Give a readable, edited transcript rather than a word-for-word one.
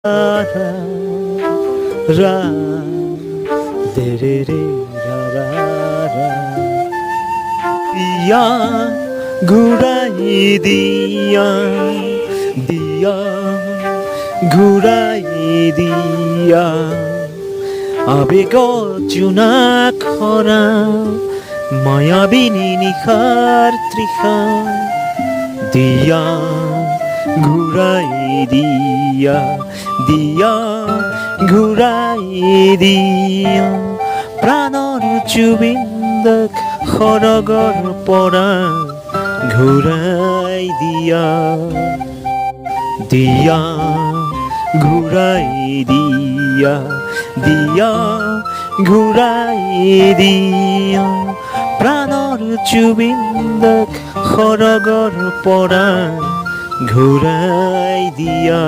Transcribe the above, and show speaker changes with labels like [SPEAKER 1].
[SPEAKER 1] রা রা দে রে রে রা রা রা দিয়া ঘুরাই দিয়া দিয়া ঘুরাই দিয়া আবেগ চুনা খরা মায়াবিনী নিখার তৃষা দিয়া ঘুরাই দিয়া দিয়া ঘুরাই দিয়া প্রাণৰ চুবিন্দক সৰগৰ পৰা ঘূৰাই দিয়া দিয়া ঘূৰাই দিয়া দিয়া ঘূৰাই দিয়া প্ৰাণৰ চুবিন্দক সৰগৰ পৰা ঘূৰাই দিয়া